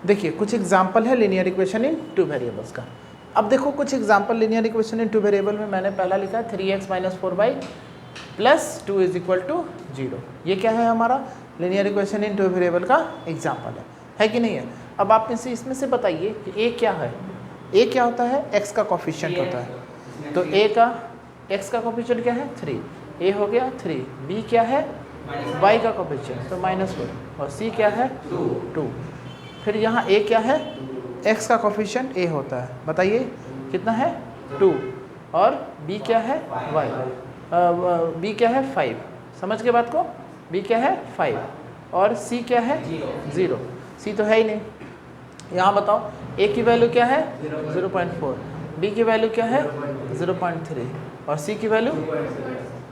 देखिए कुछ एग्जाम्पल है linear equation in two variables का। अब देखो कुछ example linear equation in two variable में मैंने पहला लिखा है 3x - 4y + 2 = 0। ये क्या है हमारा linear equation in two variable का एग्जाम्पल है कि नहीं है। अब आप इसमें से बताइए कि a क्या है। a क्या होता है, x का कोफिशिएंट होता है। तो a का x का कोफिशिएंट क्या है 3, a हो गया 3, b क्या है y का कोफिशिएंट तो -4 और c क्या है 2। फिर यहाँ a क्या है, x का कोफिशिएंट a होता है, बताइए कितना है 2, और b क्या है y, b क्या है 5, समझ के बात को, b क्या है 5, और c क्या है 0, c तो है ही नहीं। यहाँ बताओ a की वैल्यू क्या है 0.4, b की वैल्यू क्या है 0.3 और c की वैल्यू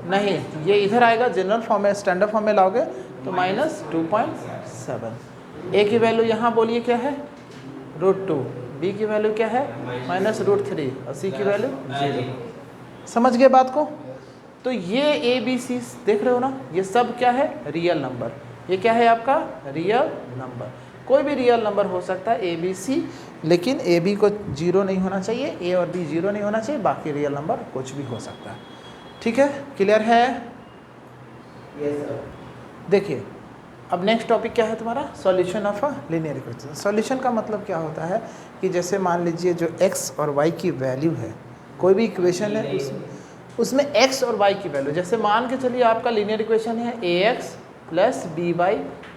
नहीं, ये इधर आएगा जनरल फॉर्म में, स्टैंडर्ड फॉर्म में लाओगे तो -2.7। a की वैल्यू यहाँ बोलिए क्या है √2, b की वैल्यू क्या है -√3 और c की वैल्यू 0। समझ गए बात को। तो ये a b c देख रहे हो ना, ये सब क्या है रियल नंबर। ये क्या है आपका रियल नंबर। कोई भी रियल नंबर हो सकता है a b c, लेकिन a b को 0 नहीं होना चाहिए, a और b 0 नहीं होना चाहिए, बाकी रियल नंबर कुछ भी हो सकता है। ठीक है, क्लियर है। Yes sir. देखिए अब नेक्स्ट टॉपिक क्या है तुम्हारा, solution of a linear equation. Solution का मतलब क्या होता है कि जैसे मान लीजिए जो x और y की वैल्यू है, कोई भी इक्वेशन है उसमें x और y की वैल्यू, जैसे मान के चलिए आपका लीनियर इक्वेशन है ax + by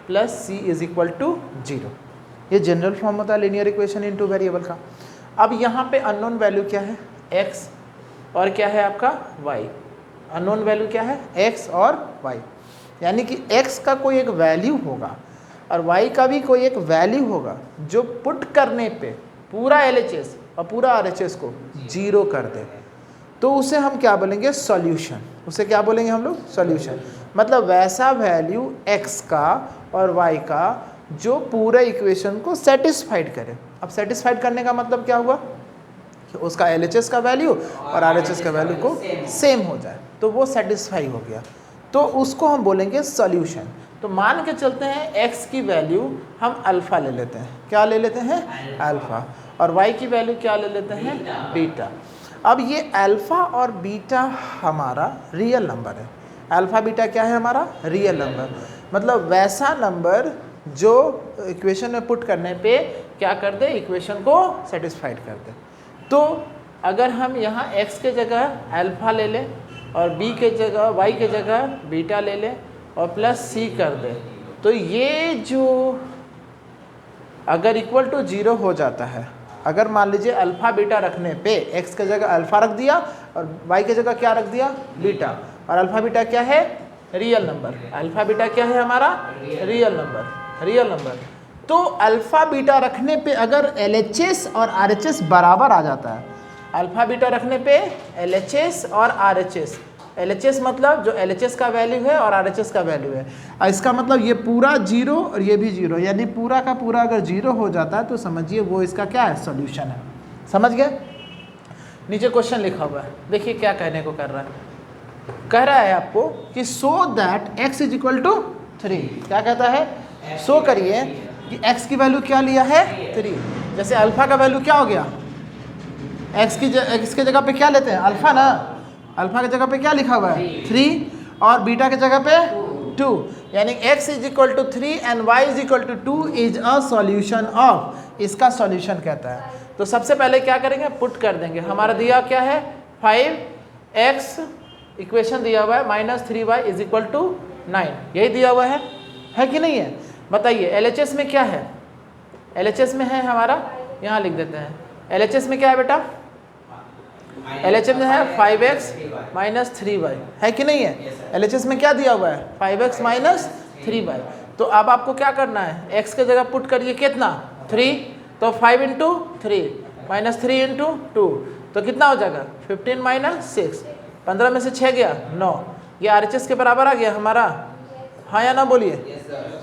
+ c = 0। ये जनरल फॉर्म होता है linear equation in two variable का। अब यहाँ पे अननोन वैल्यू क्या है x और क्या है आपका y। अननोन वैल्यू क्या है x और y, यानी कि x का कोई एक वैल्यू होगा और y का भी कोई एक वैल्यू होगा जो पुट करने पे पूरा LHS और पूरा RHS को 0 कर दे, तो उसे हम क्या बोलेंगे सॉल्यूशन। उसे क्या बोलेंगे हम लोग सॉल्यूशन। मतलब वैसा वैल्यू x का और y का जो पूरे इक्वेशन को सेटिस्फाइड करे। अब सेटिस्फाइड करने का मतलब क्या हुआ कि उसका LHS का वैल्यू और RHS का वैल्यू को सेम हो जाए, तो वो सेटिस्फाई हो गया, तो उसको हम बोलेंगे सॉल्यूशन। तो मान के चलते हैं x की वैल्यू हम अल्फ़ा ले लेते हैं, क्या ले लेते हैं अल्फ़ा, और y की वैल्यू क्या ले लेते हैं बीटा। अब ये अल्फ़ा और बीटा हमारा रियल नंबर है। अल्फ़ा बीटा क्या है हमारा रियल नंबर, मतलब वैसा नंबर जो इक्वेशन में पुट करने पे क्या कर दे, इक्वेशन को सेटिस्फाइड कर दे। तो अगर हम यहाँ x के जगह अल्फ़ा ले लें और b के जगह y के जगह बीटा ले लें और +c कर दें, तो ये जो अगर =0 हो जाता है, अगर मान लीजिए अल्फ़ा बीटा रखने पे x के जगह अल्फ़ा रख दिया और y के जगह क्या रख दिया बीटा, और अल्फ़ा बीटा क्या है रियल नंबर। अल्फ़ा बीटा क्या है हमारा रियल नंबर। तो अल्फ़ा बीटा रखने पे अगर LHS और RHS बराबर आ जाता है, अल्फ़ा बीटा रखने पे LHS और RHS, LHS मतलब जो LHS का वैल्यू है और RHS का वैल्यू है, इसका मतलब ये पूरा 0 और ये भी 0, यानी पूरा का पूरा अगर 0 हो जाता है तो समझिए वो इसका क्या है सॉल्यूशन है। समझ गए। नीचे क्वेश्चन लिखा हुआ है, देखिए क्या कहने को कर रहा है। कह रहा है आपको कि सो दैट x = 3। क्या कहता है, सो करिए कि x की वैल्यू क्या लिया है 3। जैसे अल्फ़ा का वैल्यू क्या हो गया, x की जगह पे क्या लेते हैं अल्फ़ा ना, अल्फ़ा की जगह पे क्या लिखा हुआ है 3 और बीटा की जगह पे 2, यानी x = 3 and y = 2 is a solution of. इसका सॉल्यूशन कहता है। तो सबसे पहले क्या करेंगे, पुट कर देंगे। हमारा दिया क्या है 5x, इक्वेशन दिया हुआ है -3y = 9, यही दिया हुआ है कि नहीं है। बताइए LHS में क्या है, LHS में है हमारा, यहाँ लिख देते हैं LHS में क्या है बेटा, LHS में है 5x - 3y, है कि नहीं है। LHS में क्या दिया हुआ है 5x - 3y। तो अब आपको क्या करना है, x के जगह पुट करिए कितना 3, तो 5 × 3 -3 × 2, तो कितना हो जाएगा 15 - 6, 15 में से 6 गया 9, ये RHS के बराबर आ गया हमारा, हाँ या ना बोलिए।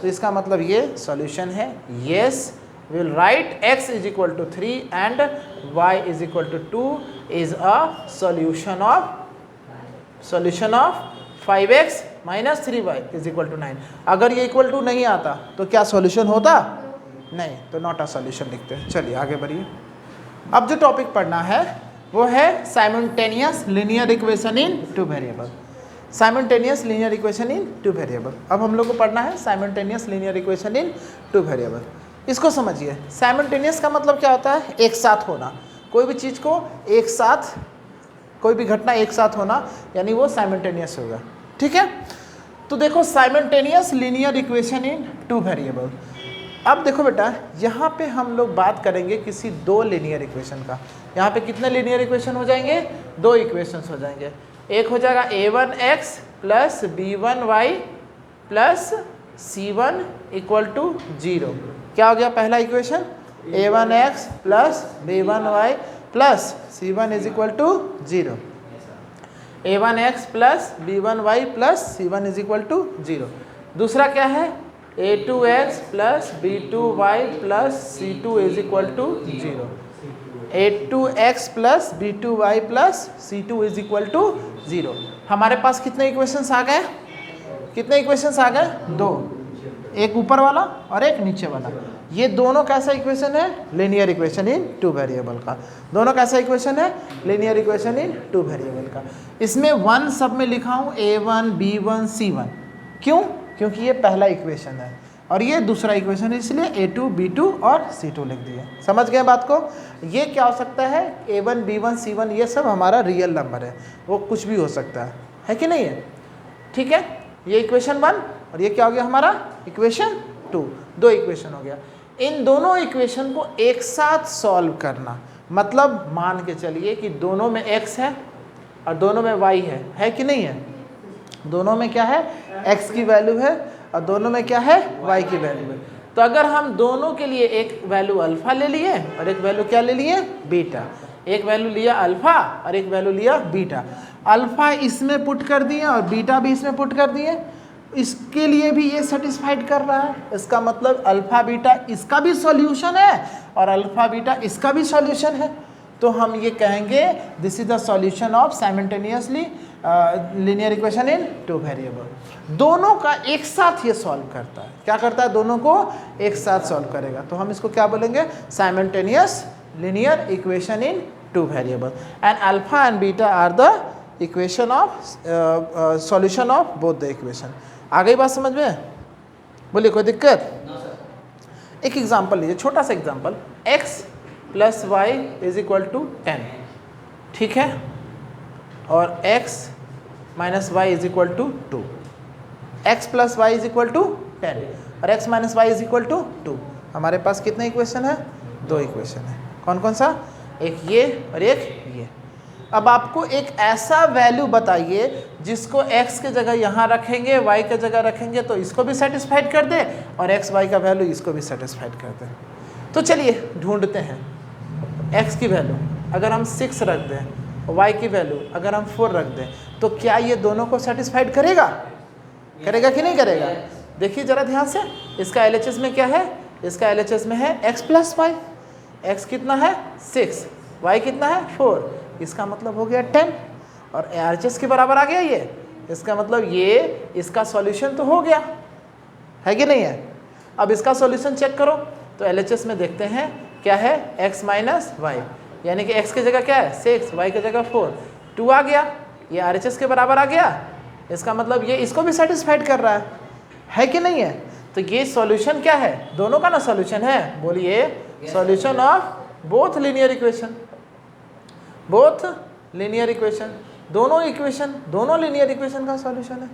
तो इसका मतलब ये सॉल्यूशन है। Yes, we will write x = 3 and y = 2 is a solution of 5x - 3y = 9। अगर ये =2 नहीं आता तो क्या सॉल्यूशन होता, नहीं, तो नॉट अ सॉल्यूशन लिखते हैं। चलिए आगे बढ़िए। अब जो टॉपिक पढ़ना है वो है simultaneous linear equation in two variable. Simultaneous linear equation in two variable. अब हम लोग को पढ़ना है simultaneous linear equation in two variable. इसको समझिए, साइमल्टेनियस का मतलब क्या होता है? एक साथ होना। कोई भी चीज़ को एक साथ, कोई भी घटना एक साथ होना, यानी वो साइमल्टेनियस होगा। ठीक है, तो देखो simultaneous linear equation in two variable. अब देखो बेटा, यहाँ पे हम लोग बात करेंगे किसी दो लीनियर इक्वेशन का। यहाँ पे कितने लीनियर इक्वेशन हो जाएंगे? दो इक्वेशंस हो जाएंगे। एक हो जाएगा a1x plus b1y plus c1 equal to 0। क्या हो गया पहला equation? a1x plus b1y plus c1 is equal to 0। a1x plus b1y plus c1 is equal to 0। दूसरा क्या है? a2x plus b2y plus c2 is equal to 0। a2x plus b2y plus c2 is equal to 0। हमारे पास कितने equations आ गए? कितने equations आ गए? दो, एक ऊपर वाला और एक नीचे वाला। ये दोनों कैसा इक्वेशन है? Linear equation in two variable का। दोनों कैसा इक्वेशन है? Linear equation in two variable का। इसमें वन सब में लिखा हूँ a1 b1 c1। क्यों? क्योंकि ये पहला इक्वेशन है और ये दूसरा इक्वेशन है, इसलिए a2 b2 और c2 लिख दिए। समझ गए बात को? ये क्या हो सकता है? a1 b1 c1 ये सब हमारा रियल नंबर है, वो कुछ भी हो सकता है कि नहीं है? ठीक है, ये इक्वेशन 1 और ये क्या हो गया हमारा? इक्वेशन 2। दो इक्वेशन हो गया। इन दोनों इक्वेशन को एक साथ सॉल्व करना, मतलब मान के चलिए कि दोनों में x है और दोनों में y है कि नहीं है? दोनों में क्या है? x की वैल्यू है और दोनों में क्या है? y की वैल्यू है। तो अगर हम दोनों के लिए एक वैल्यू अल्फा ले लिए और एक वैल्यू क्या ले लिए? बीटा। एक वैल्यू लिया अल्फा और एक वैल्यू लिया बीटा। अल्फा इसमें पुट कर दिए और बीटा भी इसमें पुट कर दिए। इसके लिए भी ये सेटिस्फाइड कर रहा है, इसका मतलब अल्फा बीटा इसका भी सॉल्यूशन है और अल्फा बीटा इसका भी सॉल्यूशन है। तो हम ये कहेंगे this is the solution of simultaneously linear equation in two variable. दोनों का एक साथ ये सॉल्व करता है। क्या करता है? दोनों को एक साथ सॉल्व करेगा। तो हम इसको क्या बोलेंगे? Simultaneous linear equation in two variable. And alpha and beta are the equation of solution of both the equation. आ गई बात समझ में? बोलिए, कोई दिक्कत? एक एग्जांपल लीजिए, छोटा सा example. x plus y is equal to 10, ठीक है, और x minus y is equal to 2। x plus y is equal to 10 और x minus y is equal to 2। हमारे पास कितने इक्वेशन है? दो इक्वेशन है। कौन कौन सा? एक ये और एक ये। अब आपको एक ऐसा वैल्यू बताइए जिसको x के जगह यहाँ रखेंगे, y के जगह रखेंगे तो इसको भी सेटिस्फाइड कर दे और x y का वैल्यू इसको भी सेटिस्फाइड कर दे। तो चलिए ढूंढते हैं। x की वैल्यू अगर हम 6 रख दें और y की वैल्यू अगर हम 4 रख दें तो क्या ये दोनों को सेटिस्फाइड करेगा? करेगा कि नहीं करेगा? देखिए ज़रा ध्यान से, इसका LHS में क्या है? इसका LHS में है x प्लस वाई। x कितना है? 6, y कितना है? 4। इसका मतलब हो गया 10 और RHS के बराबर आ गया ये। इसका मतलब ये इसका सॉल्यूशन तो हो गया है कि नहीं है? अब इसका सॉल्यूशन चेक करो तो LHS में देखते हैं क्या है? x माइनस वाई, यानी कि x की जगह क्या है? 6, y की जगह 4, 2 आ गया। ये RHS के बराबर आ गया। इसका मतलब ये इसको भी सेटिस्फाइड कर रहा है कि नहीं है? तो ये सॉल्यूशन क्या है? दोनों का ना सॉल्यूशन है। बोलिए, solution of both linear equation. Both linear equation, दोनों इक्वेशन, दोनों लीनियर इक्वेशन का सॉल्यूशन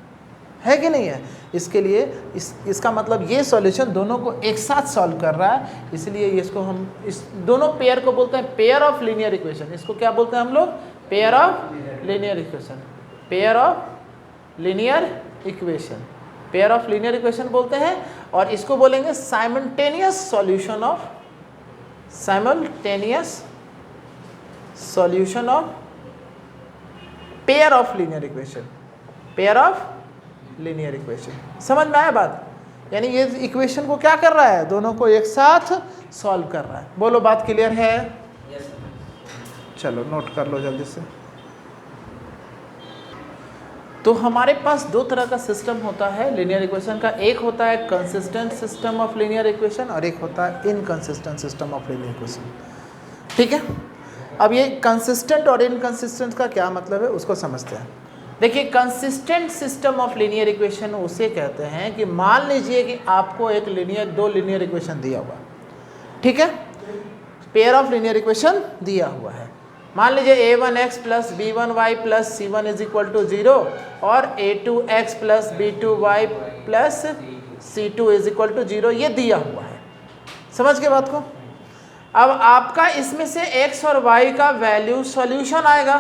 है कि नहीं है? इसके लिए इसका मतलब ये सॉल्यूशन दोनों को एक साथ सॉल्व कर रहा है, इसलिए इसको हम इस दोनों पेयर को बोलते हैं पेयर ऑफ लीनियर इक्वेशन। इसको क्या बोलते हैं हम लोग? Pair of linear equation. Pair of linear equation, pair of linear equation बोलते हैं। और इसको बोलेंगे simultaneous solution of, simultaneous solution of pair of linear equation, pair of linear equation. समझ में आया बात? यानी ये इक्वेशन को क्या कर रहा है? दोनों को एक साथ सॉल्व कर रहा है। बोलो, बात क्लियर है? चलो नोट कर लो जल्दी से। तो हमारे पास दो तरह का सिस्टम होता है लीनियर इक्वेशन का। एक होता है consistent system of linear equation और एक होता है inconsistent system of linear equation. ठीक है, अब ये कंसिस्टेंट और इनकंसिस्टेंट का क्या मतलब है उसको समझते हैं। देखिए, consistent system of linear equation उसे कहते हैं कि मान लीजिए कि आपको एक दो लीनियर इक्वेशन दिया हुआ, ठीक है, पेयर ऑफ लीनियर इक्वेशन दिया हुआ है। मान लीजिए a1x plus b1y plus c1 is equal to 0 और a2x plus b2y plus c2 is equal to 0, ये दिया हुआ है। समझ के बात को? अब आपका इसमें से x और y का वैल्यू सॉल्यूशन आएगा।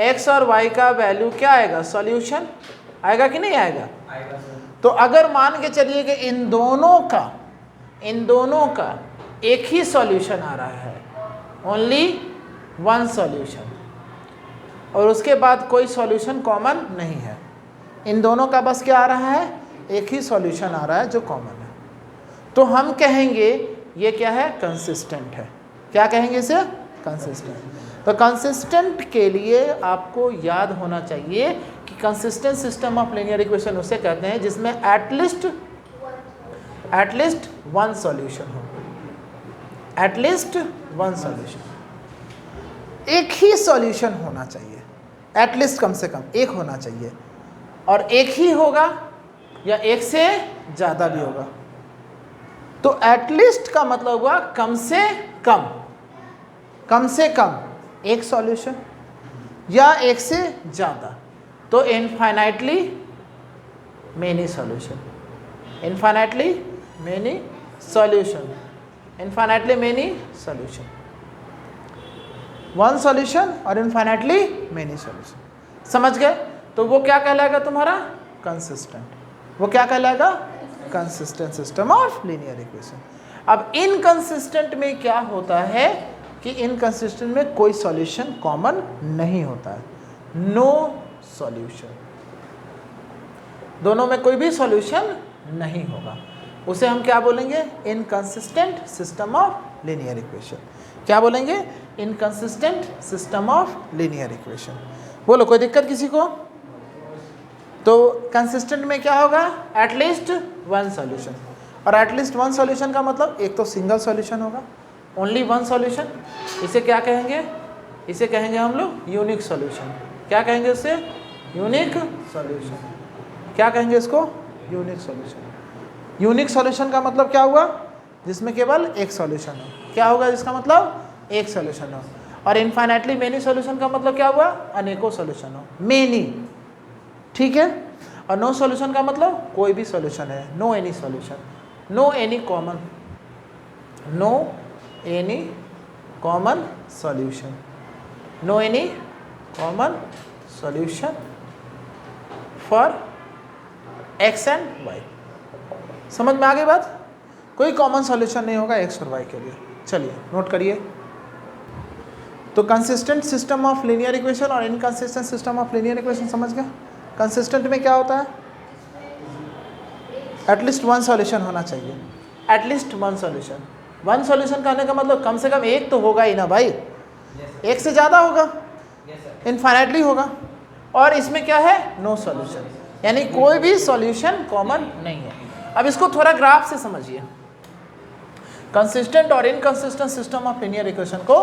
x और y का वैल्यू क्या आएगा? सॉल्यूशन आएगा कि नहीं आएगा? आएगा सर। तो अगर मान के चलिए कि इन दोनों का एक ही सॉल्यूशन आ रहा है, ओनली वन सॉल्यूशन, और उसके बाद कोई सॉल्यूशन कॉमन नहीं है, इन दोनों का बस क्या आ रहा है? एक ही सॉल्यूशन आ रहा है जो कॉमन है, तो हम कहेंगे ये क्या है? कंसिस्टेंट है। क्या कहेंगे इसे? कंसिस्टेंट। तो कंसिस्टेंट के लिए आपको याद होना चाहिए कि consistent system of linear equation उसे कहते हैं जिसमें एटलीस्ट वन सॉल्यूशन हो, एटलीस्ट वन सॉल्यूशन, एक ही सॉल्यूशन होना चाहिए, एटलीस्ट कम से कम एक होना चाहिए, और एक ही होगा या एक से ज़्यादा भी होगा। तो एटलीस्ट का मतलब हुआ कम से कम एक सॉल्यूशन या एक से ज़्यादा, तो infinitely many solution, infinitely many solution, infinitely many solution, one solution और इनफाइनाइटली मेनी सॉल्यूशन। समझ गए? तो वो क्या कहलाएगा तुम्हारा? कंसिस्टेंट। वो क्या कहलाएगा? Consistent system of linear equation. अब इनकंसिस्टेंट में क्या होता है कि इनकंसिस्टेंट में कोई सॉल्यूशन कॉमन नहीं होता है, नो सॉल्यूशन, दोनों में कोई भी सॉल्यूशन नहीं होगा, उसे हम क्या बोलेंगे? Inconsistent system of linear equation. क्या बोलेंगे? Inconsistent system of linear equation. बोलो, कोई दिक्कत किसी को? तो कंसिस्टेंट में क्या होगा? एटलीस्ट वन सॉल्यूशन, और एटलीस्ट वन सॉल्यूशन का मतलब एक तो सिंगल सॉल्यूशन होगा, ओनली वन सॉल्यूशन। इसे क्या कहेंगे? इसे कहेंगे हम लोग यूनिक सॉल्यूशन। क्या कहेंगे इसे? Unique solution. क्या कहेंगे इसको? Unique solution. यूनिक सॉल्यूशन का मतलब क्या हुआ? जिसमें केवल एक सॉल्यूशन हो। क्या होगा इसका मतलब? एक सॉल्यूशन हो। और इनफाइनाइटली मेनी सॉल्यूशन का मतलब क्या हुआ? अनेकों सॉल्यूशन हो, मेनी। ठीक है। और नो सॉल्यूशन का मतलब कोई भी सॉल्यूशन है, no any solution, no any common, no any common solution, no any common solution for x and y. समझ में आ गई बात? कोई कॉमन सॉल्यूशन नहीं होगा एक्स और वाई के लिए। चलिए नोट करिए। तो consistent system of linear equation और inconsistent system of linear equation समझ गया? कंसिस्टेंट में क्या होता है? एटलीस्ट वन सॉल्यूशन होना चाहिए, at least one solution. One solution कहने का मतलब कम से कम एक तो होगा ही ना भाई, एक से ज़्यादा होगा, इनफाइनाइटली होगा। और इसमें क्या है? नो सॉल्यूशन, यानी कोई भी सॉल्यूशन कॉमन नहीं है। अब इसको थोड़ा ग्राफ से समझिए। कंसिस्टेंट और inconsistent system of linear equation को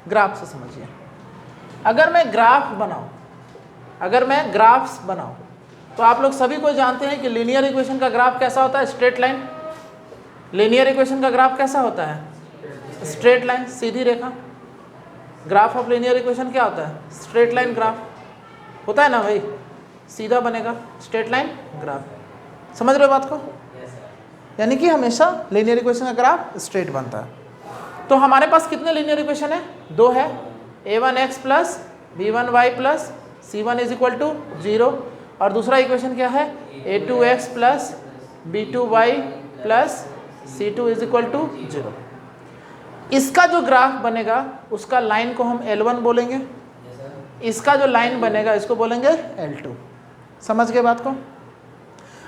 ग्राफ से समझिए। अगर मैं ग्राफ बनाऊं, अगर मैं ग्राफ्स बनाऊं, तो आप लोग सभी को जानते हैं कि लीनियर इक्वेशन का ग्राफ कैसा होता है? Straight line. लीनियर इक्वेशन का ग्राफ कैसा होता है? Straight line, Sidhi Rekha. Graph of linear equation क्या होता है? स्ट्रेट लाइन ग्राफ होता है ना भाई, सीधा बनेगा स्ट्रेट लाइन ग्राफ। समझ रहे हो बात को? यानी कि हमेशा लीनियर इक्वेशन का ग्राफ स्ट्रेट बनता है। तो हमारे पास कितने लीनियर इक्वेशन है? दो है, a1x plus b1y plus c1 is equal to 0, और दूसरा इक्वेशन क्या है? a2x plus b2y plus c2 is equal to 0। इसका जो ग्राफ बनेगा उसका लाइन को हम L1 बोलेंगे, इसका जो लाइन बनेगा इसको बोलेंगे L2। समझ गए बात को?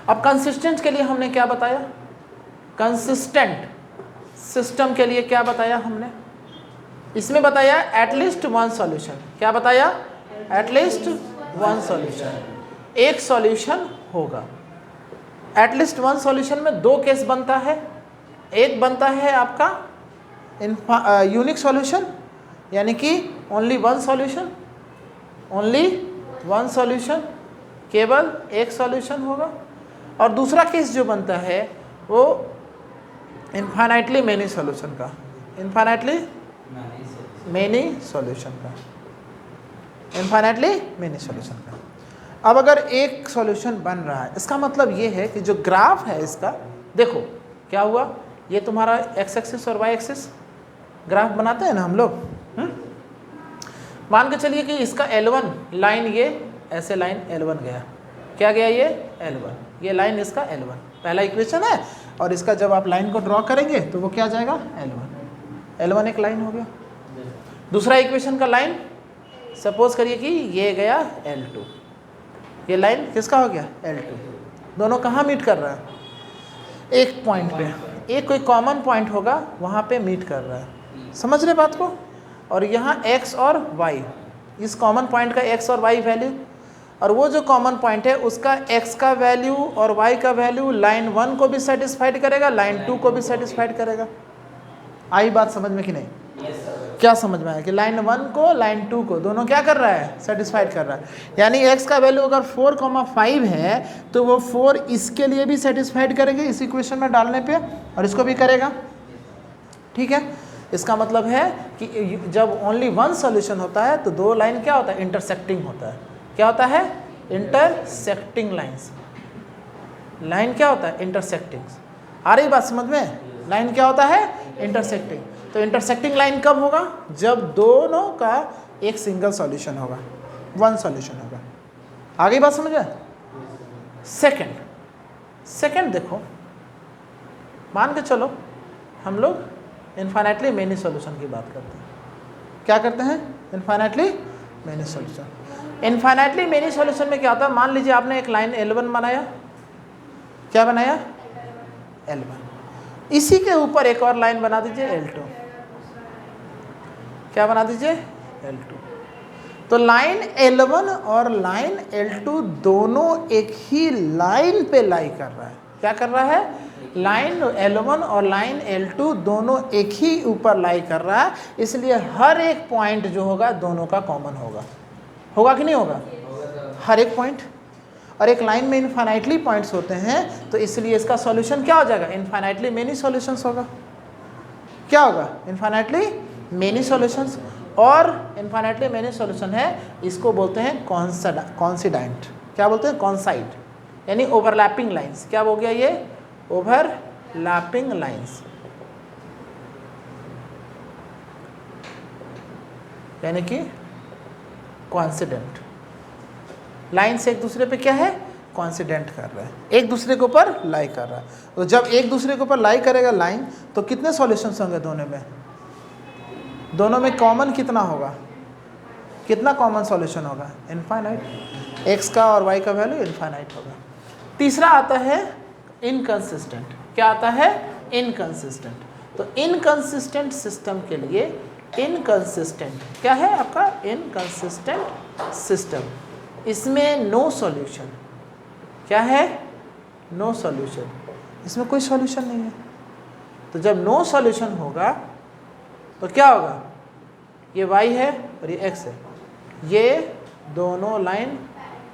अब कंसिस्टेंट के लिए हमने क्या बताया? कंसिस्टेंट सिस्टम के लिए क्या बताया हमने? इसमें बताया एटलीस्ट वन सॉल्यूशन। क्या बताया? At least one solution. एक सॉल्यूशन होगा। एटलीस्ट वन सॉल्यूशन में दो केस बनता है। एक बनता है आपका यूनिक सॉल्यूशन, यानी कि only one solution, only one solution, केवल एक सॉल्यूशन होगा। और दूसरा केस जो बनता है वो इनफाइनाइटली मेनी सॉल्यूशन का, इनफाइनाइटली मेनी सॉल्यूशन का, इनफाइनाइटली मेनी सॉल्यूशन का। अब अगर एक सॉल्यूशन बन रहा है, इसका मतलब ये है कि जो ग्राफ है इसका, देखो क्या हुआ, ये तुम्हारा एक्स एक्सिस और वाई एक्सिस ग्राफ बनाते हैं ना हम लोग। मान के चलिए कि इसका L1 लाइन, ये ऐसे लाइन L1 गया, क्या गया ये L1, ये लाइन इसका L1 पहला इक्वेशन है। और इसका जब आप लाइन को ड्रॉ करेंगे तो वो क्या जाएगा L1, L1 एक लाइन हो गया। दूसरा इक्वेशन का लाइन सपोज करिए कि ये गया L2, ये लाइन किसका हो गया L2। दोनों कहाँ मीट कर रहा है, एक पॉइंट पे, एक कोई कॉमन पॉइंट होगा वहाँ पे मीट कर रहा है, समझ रहे बात को। और यहाँ x और y, इस कॉमन पॉइंट का x और y वैल्यू, और वो जो कॉमन पॉइंट है उसका x का वैल्यू और y का वैल्यू लाइन 1 को भी सेटिस्फाइड करेगा, लाइन 2 को भी सेटिस्फाइड करेगा। आई बात समझ में कि नहीं? क्या समझ में आया कि लाइन 1 को लाइन 2 को दोनों क्या कर रहा है, सेटिस्फाइड कर रहा है। यानी x का वैल्यू अगर 4,5 है तो वो 4 इसके लिए भी सेटिस्फाइड करेंगे इस इक्वेशन में डालने पे, और इसको भी करेगा। ठीक है, इसका मतलब है कि जब ओनली वन सॉल्यूशन होता है तो दो लाइन क्या होता है, इंटरसेक्टिंग होता है। क्या होता है, इंटरसेक्टिंग लाइंस। लाइन क्या होता है, इंटरसेक्टिंग। आ रही बात समझ में? लाइन क्या होता है, इंटरसेक्टिंग। तो इंटरसेक्टिंग लाइन कब होगा, जब दोनों का एक सिंगल सॉल्यूशन होगा, वन सॉल्यूशन होगा। आ गई बात समझ में? सेकंड देखो, मान के चलो हम लोग इनफाइनाइटली मेनी सॉल्यूशन की बात करते हैं। क्या करते हैं, infinitely many solution. Infinitely many solution में क्या होता है, मान लीजिए आपने एक लाइन L1 बनाया, क्या बनाया L1, इसी के ऊपर एक और लाइन बना दीजिए L2, क्या बना दीजिए L2। तो लाइन L1 और लाइन L2 दोनों एक ही लाइन पे लाई कर रहा है। क्या कर रहा है, लाइन L1 और लाइन L2 दोनों एक ही ऊपर लाई कर रहा है, इसलिए हर एक पॉइंट जो होगा दोनों का कॉमन होगा। होगा कि नहीं होगा, हर एक पॉइंट। और एक लाइन में इनफाइनाइटली पॉइंट्स होते हैं तो इसलिए इसका सॉल्यूशन क्या हो जाएगा, इनफाइनाइटली मेनी सॉल्यूशंस होगा। क्या होगा, इनफाइनाइटली मेनी सॉल्यूशंस। और इनफाइनाइटली मेनी सॉल्यूशन है, इसको बोलते हैं कॉन्सिडेंट। क्या बोलते हैं, कॉन्साइड, यानी ओवरलैपिंग लाइंस। क्या हो गया ये, ओवरलैपिंग लाइंस, यानी कि कॉन्सिडेंट लाइंस एक दूसरे पे क्या है, कॉन्सिडेंट कर रहा है, एक दूसरे के ऊपर लाई कर रहा है। तो जब एक दूसरे के ऊपर लाई करेगा लाइन, तो कितने सॉल्यूशंस होंगे दोनों में, दोनों में कॉमन कितना होगा, कितना कॉमन सॉल्यूशन होगा, इनफाइनाइट। एक्स का और वाई का वैल्यू इनफाइनाइट होगा। तीसरा आता है इनकंसिस्टेंट। क्या आता है, इनकंसिस्टेंट। तो इनकंसिस्टेंट सिस्टम के लिए, इनकंसिस्टेंट क्या है आपका, इनकंसिस्टेंट सिस्टम, इसमें नो सॉल्यूशन। क्या है, नो सॉल्यूशन, इसमें कोई सॉल्यूशन नहीं है। तो जब नो सॉल्यूशन होगा तो क्या होगा, ये y है और ये x है, ये दोनों लाइन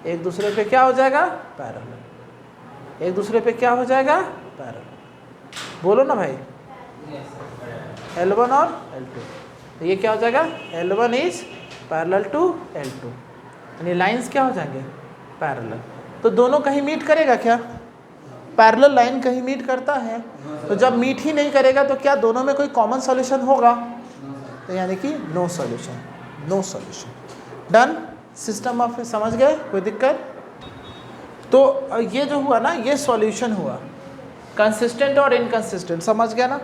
एक दूसरे पे क्या हो जाएगा, पैरेलल। एक दूसरे पे क्या हो जाएगा, पैरेलल। बोलो ना भाई, L1 और L2, तो ये क्या हो जाएगा, L1 is parallel to L2, यानी लाइंस क्या हो जाएंगे, पैरेलल। तो दोनों कहीं मीट करेगा क्या, पैरेलल लाइन कहीं मीट करता है। तो जब मीट ही नहीं करेगा तो क्या दोनों में कोई कॉमन सॉल्यूशन होगा, तो यानी कि no solution, no solution. Done, system of, समझ गए, कोई दिक्कत? तो ये जो हुआ ना, ये सॉल्यूशन हुआ, कंसिस्टेंट और इनकंसिस्टेंट, समझ गया ना।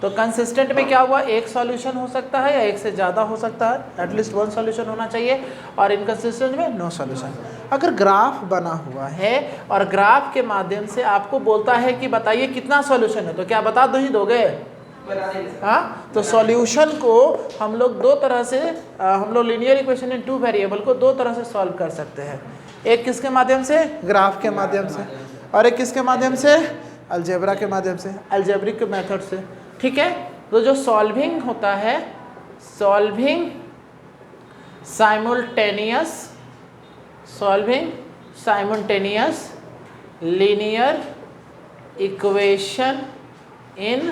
तो कंसिस्टेंट में क्या हुआ, एक सॉल्यूशन हो सकता है या एक से ज़्यादा हो सकता है, एटलीस्ट वन सॉल्यूशन होना चाहिए। और इनकंसिस्टेंट में नो सॉल्यूशन। अगर ग्राफ बना हुआ है और ग्राफ के माध्यम से आपको बोलता है कि बताइए कितना सॉल्यूशन है, तो क्या बता दो ही दोगे, हाँ। तो सॉल्यूशन को हम लोग दो तरह से, हम लोग linear equation in two variable को दो तरह से सॉल्व कर सकते हैं। एक किसके माध्यम से, ग्राफ के माध्यम से, और एक किसके माध्यम से, अलजेब्रा के माध्यम से, अलजेब्रिक मेथड से। ठीक है, तो जो सॉल्विंग होता है, solving simultaneous linear equation in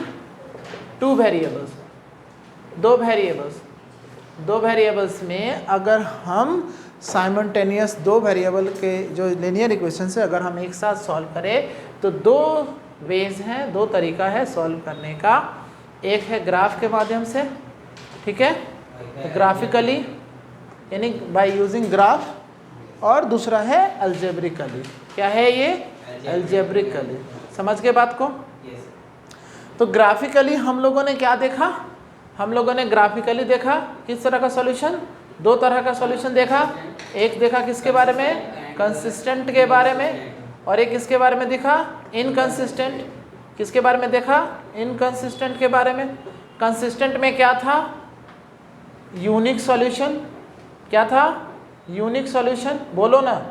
two variables, दो वेरिएबल्स में अगर हम साइमल्टेनियस दो वेरिएबल के जो लीनियर इक्वेशन से अगर हम एक साथ सॉल्व करें तो दो वेज हैं, दो तरीका है सॉल्व करने का। एक है ग्राफ के माध्यम से, ठीक है, ग्राफिकली यानी बाय यूजिंग ग्राफ, और दूसरा है अलजेब्रिकली। क्या है ये, अलजेब्रिकली। समझ गए बात को? तो ग्राफिकली हम लोगों ने क्या देखा, हम लोगों ने ग्राफिकली देखा किस तरह का सॉल्यूशन, दो तरह का सॉल्यूशन देखा। एक देखा किसके बारे में, कंसिस्टेंट के बारे में, और एक किसके बारे में देखा, इनकंसिस्टेंट। किसके बारे में देखा, इनकंसिस्टेंट के बारे में। कंसिस्टेंट में क्या था, यूनिक सॉल्यूशन। क्या था, यूनिक सॉल्यूशन, बोलो ना।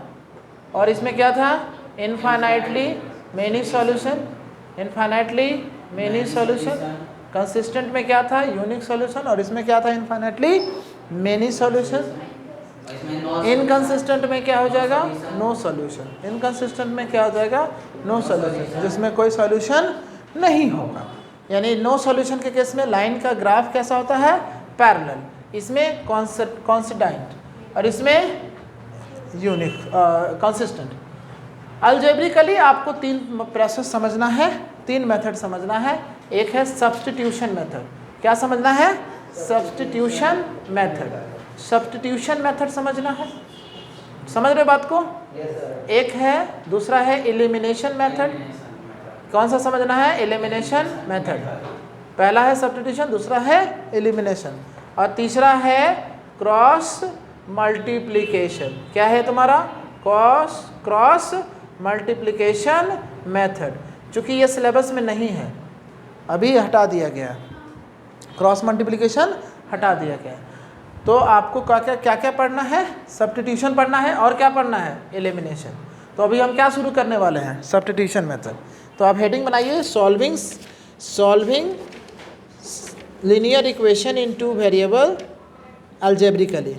और इसमें क्या था, infinitely many solution, infinitely many solution. Consistent में क्या था, यूनिक सॉल्यूशन, और इसमें क्या था, इनफाइनाइटली मेनी सॉल्यूशन। इनकंसिस्टेंट में क्या हो जाएगा, नो सॉल्यूशन। इनकंसिस्टेंट में क्या हो जाएगा, नो सॉल्यूशन, जिसमें कोई सॉल्यूशन नहीं होगा। यानी नो सॉल्यूशन के केस में लाइन का ग्राफ कैसा होता है, पैरेलल, इसमें कॉन्स्टेंट, और इसमें यूनिक कंसिस्टेंट। अलजेब्रिकली आपको तीन प्रोसेस समझना है, तीन मेथड समझना है। एक है सब्स्टिट्यूशन मेथड। क्या समझना है, सब्स्टिट्यूशन मेथड। सब्स्टिट्यूशन मेथड समझना है, समझ रहे बात को? एक है, दूसरा है एलिमिनेशन मेथड। कौन सा समझना है, एलिमिनेशन मेथड। पहला है सब्स्टिट्यूशन, दूसरा है एलिमिनेशन, और तीसरा है क्रॉस मल्टीप्लिकेशन। क्या है तुम्हारा, क्रॉस मल्टीप्लिकेशन मेथड। चूँकि ये सिलेबस में नहीं है, अभी हटा दिया गया, क्रॉस मल्टीप्लिकेशन हटा दिया गया। तो आपको क्या क्या पढ़ना है, सब्स्टिट्यूशन पढ़ना है, और क्या पढ़ना है, एलिमिनेशन। तो अभी हम क्या शुरू करने वाले हैं, सब्स्टिट्यूशन मेथड। तो आप हेडिंग बनाइए, solving linear equation in two variable algebraically.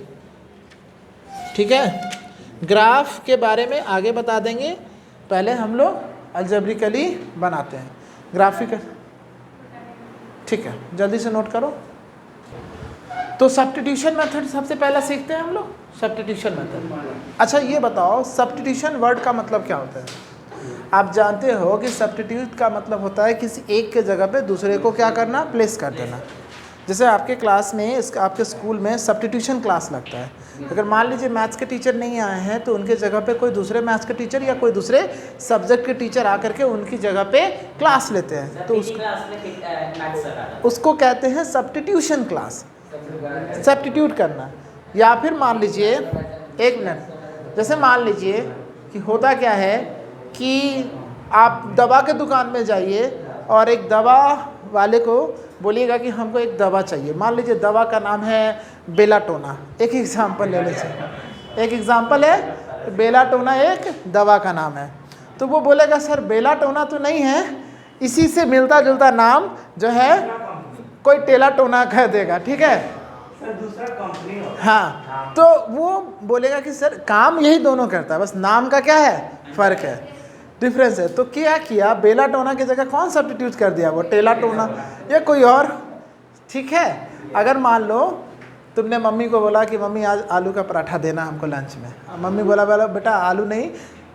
ठीक है, ग्राफ के बारे में आगे बता देंगे, पहले हम लोग अलजेब्रिकली बनाते हैं ग्राफिकल। ठीक है, जल्दी से नोट करो। तो सब्स्टिट्यूशन मेथड सबसे पहला सीखते हैं हम लोग, सब्स्टिट्यूशन मेथड। अच्छा ये बताओ, सब्स्टिट्यूशन वर्ड का मतलब क्या होता है? आप जानते हो कि सब्स्टिट्यूट का मतलब होता है किसी एक के जगह पे दूसरे को क्या करना, प्लेस कर देना। जैसे आपके क्लास में, आपके स्कूल में सब्स्टिट्यूशन क्लास लगता है। अगर मान लीजिए मैथ्स के टीचर नहीं आए हैं तो उनके जगह पे कोई दूसरे मैथ्स के टीचर या कोई दूसरे सब्जेक्ट के टीचर आकर के उनकी जगह पे क्लास लेते हैं, तो उसको कहते हैं सब्स्टिट्यूशन क्लास, सब्स्टिट्यूट करना। या फिर मान लीजिए, एक मिनट, जैसे मान लीजिए कि होता क्या है कि आप दवा के दुकान में जाइए और एक दवा वाले को बोलिएगा कि हमको एक दवा चाहिए। मान लीजिए दवा का नाम है बेलाटोना, एक एग्जाम्पल ले लीजिए, एक एग्जाम्पल है बेलाटोना, एक दवा का नाम है। तो वो बोलेगा सर बेलाटोना तो नहीं है, इसी से मिलता जुलता नाम जो है कोई टेलाटोना कह देगा, ठीक है सर, दूसरा कंपनी हो। हाँ, तो वो बोलेगा कि सर काम यही दोनों करता है, बस नाम का क्या है, फ़र्क है, डिफरेंस है। तो क्या किया, बेलाटोना की जगह कौन सब्स्टिट्यूट कर दिया, वो टेलाटोना या कोई और। ठीक है, अगर मान लो तुमने मम्मी को बोला कि मम्मी आज आलू का पराठा देना हमको लंच में, मम्मी बोला बेटा आलू नहीं,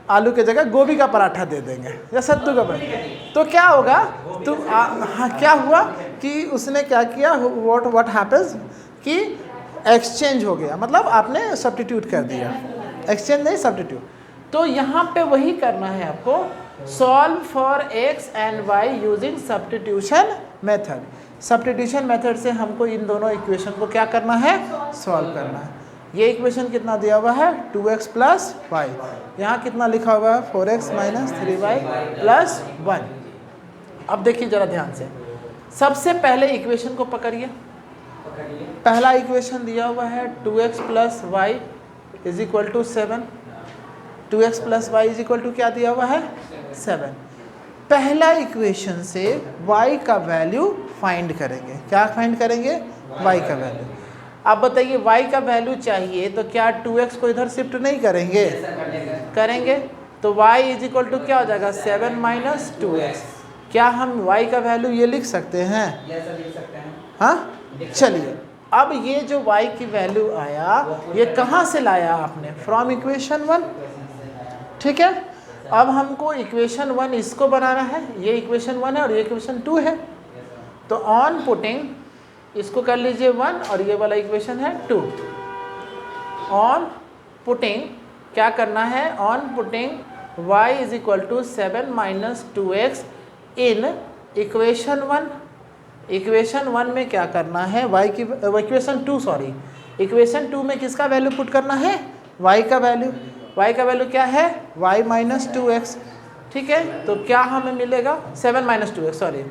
आलू के जगह गोभी का पराठा दे देंगे या सत्तू का पराठा। तो क्या होगा, हाँ क्या हुआ कि उसने क्या किया, व्हाट हैपेंस कि एक्सचेंज हो गया, मतलब आपने सब्स्टिट्यूट कर दिया, एक्सचेंज नहीं सब्स्टिट्यूट। तो यहाँ पे वही करना है आपको, solve for x and y using substitution method. Substitution method से हमको इन दोनों इक्वेशन को क्या करना है, सॉल्व करना है। ये इक्वेशन कितना दिया हुआ है, 2x प्लस वाई, यहाँ कितना लिखा हुआ है, 4x माइनस 3y प्लस 1। अब देखिए जरा ध्यान से, सबसे पहले इक्वेशन को पकड़िए। पहला इक्वेशन दिया हुआ है 2x plus y is equal to 7, 2x plus y is equal to क्या दिया हुआ है 7। पहला इक्वेशन से y का वैल्यू फाइंड करेंगे। क्या फाइंड करेंगे y का वैल्यू। आप बताइए y का वैल्यू चाहिए तो क्या 2x को इधर शिफ्ट नहीं करेंगे, करेंगे। तो y इज इक्वल टू क्या हो जाएगा 7 माइनस 2x। क्या हम y का वैल्यू ये लिख सकते हैं? हाँ चलिए, अब ये जो y की वैल्यू आया ये कहाँ से लाया आपने? फ्रॉम इक्वेशन 1, ठीक है। अब हमको इक्वेशन 1 इसको बनाना है, ये इक्वेशन 1 है और ये इक्वेशन 2 है। तो ऑन पुटिंग इसको कर लीजिए 1 और ये वाला इक्वेशन है 2। ऑन पुटिंग क्या करना है? On putting y is equal to 7 minus 2x in equation 1। Equation 1 में क्या करना है? y की इक्वेशन 2 सॉरी, इक्वेशन 2 में किसका वैल्यू पुट करना है? y का वैल्यू। y का वैल्यू क्या है? y माइनस 2x, ठीक है। तो क्या हमें मिलेगा? 7 माइनस 2x सॉरी।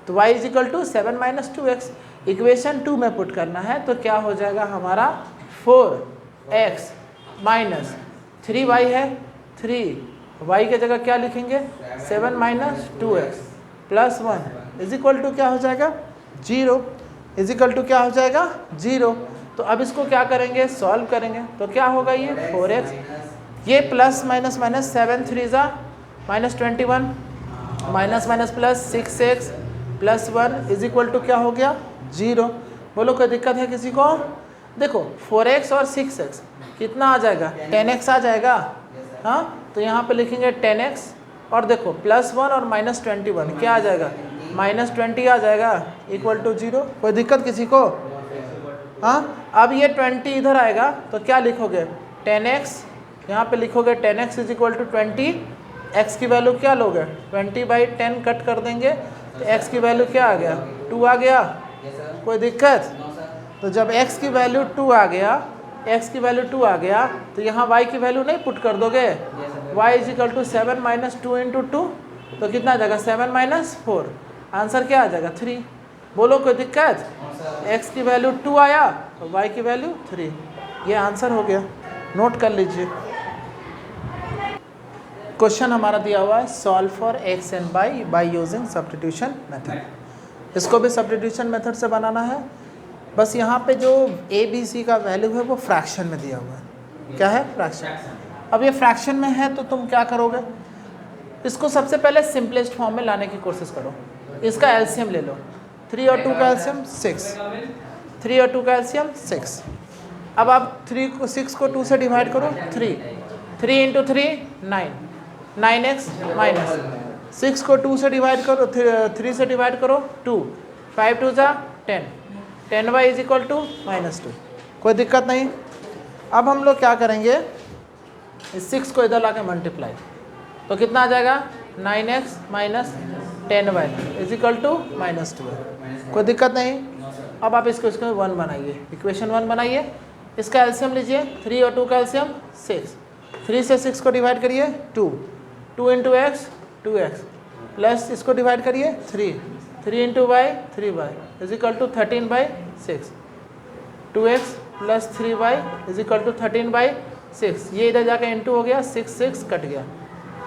तो y is equal to 7 minus 2x equation 2 में पुट करना है। तो क्या हो जाएगा हमारा 4x माइनस 3y है 3y के जगह क्या लिखेंगे 7 minus 2x plus 1 is equal to क्या हो जाएगा 0, इज इक्वल टू क्या हो जाएगा 0। तो अब इसको क्या करेंगे? सॉल्व करेंगे। तो क्या होगा ये 4x, ये प्लस माइनस माइनस 7 3 ज़ा minus 21 minus minus plus 6x plus 1 is equal to क्या हो गया 0। बोलो कोई दिक्कत है किसी को? देखो 4x और 6x कितना आ जाएगा 10x आ जाएगा। हाँ तो यहाँ पे लिखेंगे 10x और देखो प्लस 1 और माइनस 21 क्या आ जाएगा माइनस 20 आ जाएगा इक्वल टू 0। कोई दिक्कत किसी को? हाँ अब ये 20 इधर आएगा तो क्या लिखोगे 10x, यहाँ पे लिखोगे 10x is equal to 20। x की वैल्यू क्या लोगे 20/10 कट कर देंगे तो x की वैल्यू क्या आ गया 2 आ गया। कोई दिक्कत? तो जब x की वैल्यू 2 आ गया, x की वैल्यू 2 आ गया तो यहाँ y की वैल्यू नहीं पुट कर दोगे? y is equal to 7 minus 2 into 2 तो कितना आ जाएगा 7 माइनस 4, आंसर क्या आ जाएगा 3। बोलो कोई दिक्कत? x की वैल्यू 2 आया और y की वैल्यू 3, ये आंसर हो गया। नोट कर लीजिए। क्वेश्चन हमारा दिया हुआ है solve for x and y by using substitution method. इसको भी सब्स्टिट्यूशन मेथड से बनाना है। बस यहाँ पे जो a b c का वैल्यू है वो फ्रैक्शन में दिया हुआ है। क्या है? फ्रैक्शन। अब ये फ्रैक्शन में है तो तुम क्या करोगे? इसको सबसे पहले सिंपलेस्ट फॉर्म में लाने की कोशिश करो। इसका एलसीएम ले लो, 3 और 2 का एलसीएम 6, 3 और 2 का एलसीएम 6। अब आप 6 को 2 से डिवाइड करो 3 इंटू 3 9, 9x माइनस 6 को 2 से डिवाइड करो 3 से डिवाइड करो 2, 5 2 ज़ा 10, 10y is equal to minus 2। कोई दिक्कत नहीं। अब हम लोग क्या करेंगे इस 6 को इधर ला के मल्टीप्लाई तो कितना आ जाएगा 9x minus 10y is equal to minus 2। कोई दिक्कत नहीं। अब आप इसको 1 बनाइए, इक्वेशन 1 बनाइए। इसका एलसीएम लीजिए, 3 और 2 का एलसीएम 6, 3 से 6 को डिवाइड करिए 2 इंटू x 2x प्लस इसको डिवाइड करिए 3 into y 3y is equal to 13/6, 2x plus 3y is equal to 13/6। ये इधर जाकर इंटू हो गया 6 कट गया।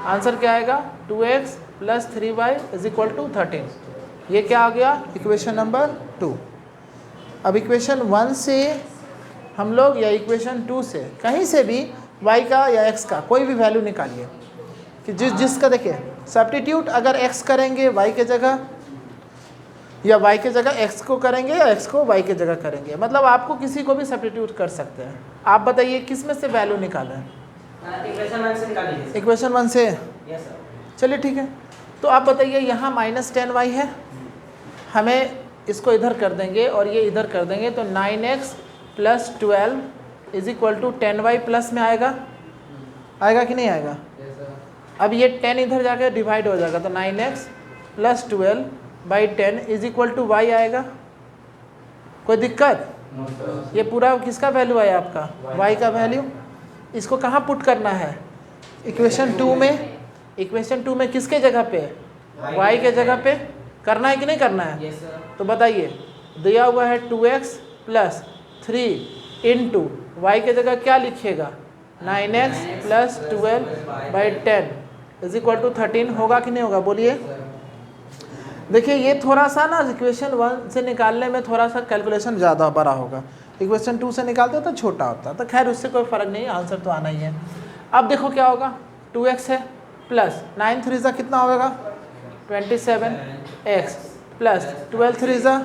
आंसर क्या आएगा 2x plus 3y is equal to 13। ये क्या आ गया इक्वेशन नंबर 2। अब इक्वेशन 1 से हम लोग या इक्वेशन 2 से कहीं से भी y का या x का कोई भी वैल्यू निकालिए कि जिसका देखिए सब्स्टिट्यूट अगर x करेंगे y के जगह या y के जगह x को करेंगे या x को y के जगह करेंगे, मतलब आपको किसी को भी सब्स्टिट्यूट कर सकते हैं। आप बताइए किस में से वैल्यू निकालें? इक्वेशन 1 से निकाल लीजिए। इक्वेशन 1 से। Yes sir. चलिए ठीक है। तो आप बताइए यहाँ माइनस 10y है, हमें इसको इधर कर देंगे और ये इधर कर देंगे तो 9x plus 12 is equal to 10y plus में आएगा कि नहीं आएगा? अब ये 10 इधर जाकर डिवाइड हो जाएगा तो 9x plus 12/10 is equal to y आएगा। कोई दिक्कत? ये पूरा किसका वैल्यू आया आपका y का वैल्यू। इसको कहाँ पुट करना है इक्वेशन 2 में। इक्वेशन 2 में किसके जगह पे y के जगह पे करना है कि नहीं करना है? Yes sir. तो बताइए दिया हुआ है 2x प्लस 3 इंटू वाई के जगह क्या लिखिएगा 9x plus 12/10 is equal to 13 होगा कि नहीं होगा, बोलिए। देखिए ये थोड़ा सा ना इक्वेशन 1 से निकालने में थोड़ा सा कैलकुलेशन ज़्यादा बड़ा होगा, इक्वेशन 2 से निकालते हो तो छोटा होता है, तो खैर उससे कोई फ़र्क नहीं, आंसर तो आना ही है। अब देखो क्या होगा, 2x है प्लस 9 3 ज़ा कितना होगा 27x प्लस 12 3 ज़ा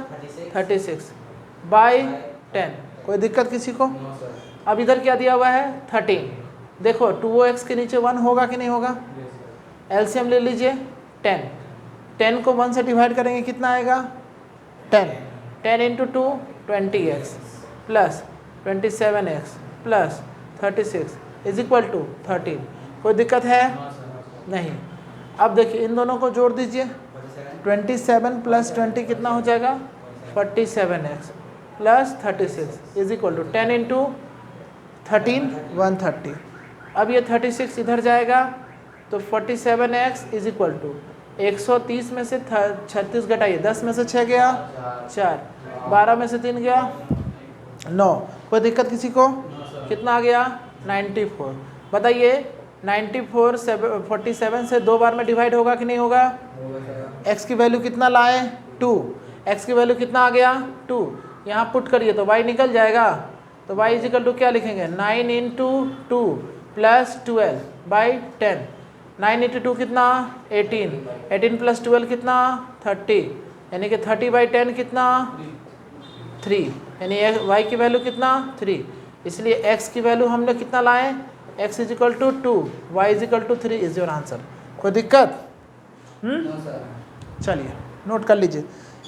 36/10। कोई दिक्कत किसी को? अब इधर क्या दिया हुआ है 13, देखो 2x के नीचे 1 होगा कि नहीं होगा, एलसीएम ले लीजिए 10 को 1 से डिवाइड करेंगे कितना आएगा 10 into 2 20x plus 27x plus 36 is equal to 13। कोई दिक्कत है? नहीं। अब देखिए इन दोनों को जोड़ दीजिए, 27 प्लस 20 कितना हो जाएगा 47x plus 36 is equal to 10 into 13 130। अब ये 36 इधर जाएगा तो 47x इज इक्वल टू 130 में से 36 घटाइए, 10 में से 6 गया 4, 12 में से 3 गया 9। कोई दिक्कत किसी को? कितना आ गया 94। बताइए 94 47 से 2 बार में डिवाइड होगा कि नहीं होगा? x की वैल्यू कितना लाए 2, x की वैल्यू कितना आ गया 2, यहाँ पुट करिए तो y निकल जाएगा, तो y इज इक्वल टू क्या लिखेंगे 9 इंटू 2 प्लस 12/10। 9 इंटू 2 कितना 18 प्लस 12 कितना 30, यानी कि 30/10 कितना 3, यानी y की वैल्यू कितना 3। इसलिए x की वैल्यू हमने कितना लाए, x is equal to 2, y is equal to 3 is your answer. कोई दिक्कत? चलिए नोट कर लीजिए,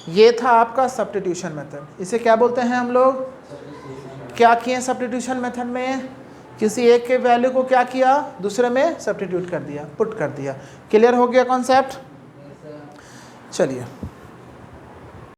ये था आपका सब्स्टिट्यूशन मेथड। इसे क्या बोलते हैं हम लोग? क्या किए सब्स्टिट्यूशन मेथड में? किसी एक के वैल्यू को क्या किया, दूसरे में सब्स्टिट्यूट कर दिया, पुट कर दिया। क्लियर हो गया कॉन्सेप्ट? चलिए